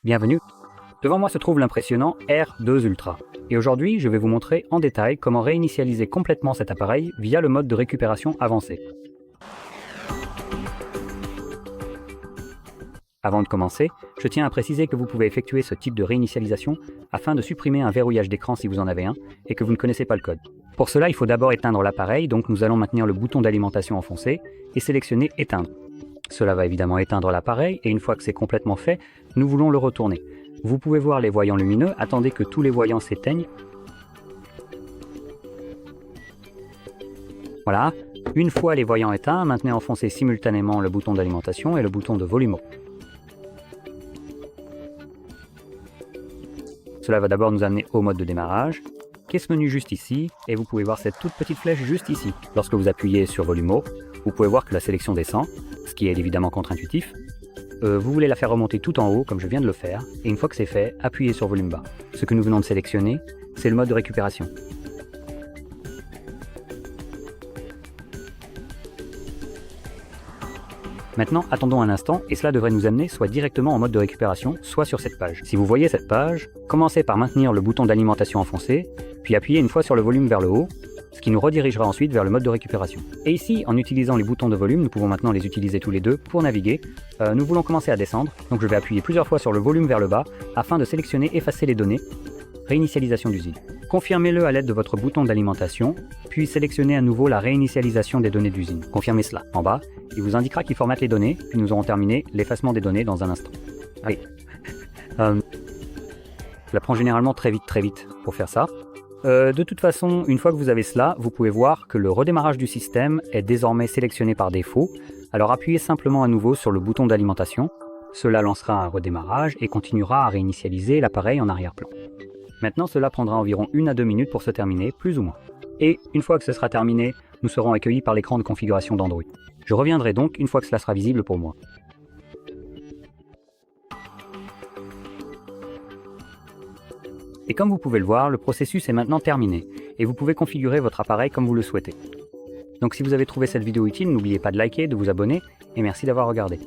Bienvenue. Devant moi se trouve l'impressionnant R2 Ultra. Et aujourd'hui, je vais vous montrer en détail comment réinitialiser complètement cet appareil via le mode de récupération avancé. Avant de commencer, je tiens à préciser que vous pouvez effectuer ce type de réinitialisation afin de supprimer un verrouillage d'écran si vous en avez un et que vous ne connaissez pas le code. Pour cela, il faut d'abord éteindre l'appareil, donc nous allons maintenir le bouton d'alimentation enfoncé et sélectionner éteindre. Cela va évidemment éteindre l'appareil et une fois que c'est complètement fait, nous voulons le retourner. Vous pouvez voir les voyants lumineux, attendez que tous les voyants s'éteignent. Voilà, une fois les voyants éteints, maintenez enfoncé simultanément le bouton d'alimentation et le bouton de volume. Cela va d'abord nous amener au mode de démarrage, qui est ce menu juste ici, et vous pouvez voir cette toute petite flèche juste ici. Lorsque vous appuyez sur volume haut, vous pouvez voir que la sélection descend, ce qui est évidemment contre-intuitif. Vous voulez la faire remonter tout en haut, comme je viens de le faire, et une fois que c'est fait, appuyez sur volume bas. Ce que nous venons de sélectionner, c'est le mode de récupération. Maintenant, attendons un instant, et cela devrait nous amener soit directement en mode de récupération, soit sur cette page. Si vous voyez cette page, commencez par maintenir le bouton d'alimentation enfoncé, puis appuyez une fois sur le volume vers le haut, ce qui nous redirigera ensuite vers le mode de récupération. Et ici, en utilisant les boutons de volume, nous pouvons maintenant les utiliser tous les deux pour naviguer. Nous voulons commencer à descendre, donc je vais appuyer plusieurs fois sur le volume vers le bas, afin de sélectionner effacer les données, réinitialisation d'usine. Confirmez-le à l'aide de votre bouton d'alimentation, puis sélectionnez à nouveau la réinitialisation des données d'usine. Confirmez cela. En bas, il vous indiquera qu'il formate les données, puis nous aurons terminé l'effacement des données dans un instant. Allez. Je la prends généralement très vite pour faire ça. De toute façon, une fois que vous avez cela, vous pouvez voir que le redémarrage du système est désormais sélectionné par défaut. Alors appuyez simplement à nouveau sur le bouton d'alimentation. Cela lancera un redémarrage et continuera à réinitialiser l'appareil en arrière-plan. Maintenant, cela prendra environ 1 à 2 minutes pour se terminer, plus ou moins. Et une fois que ce sera terminé, nous serons accueillis par l'écran de configuration d'Android. Je reviendrai donc une fois que cela sera visible pour moi. Et comme vous pouvez le voir, le processus est maintenant terminé, et vous pouvez configurer votre appareil comme vous le souhaitez. Donc si vous avez trouvé cette vidéo utile, n'oubliez pas de liker, de vous abonner, et merci d'avoir regardé.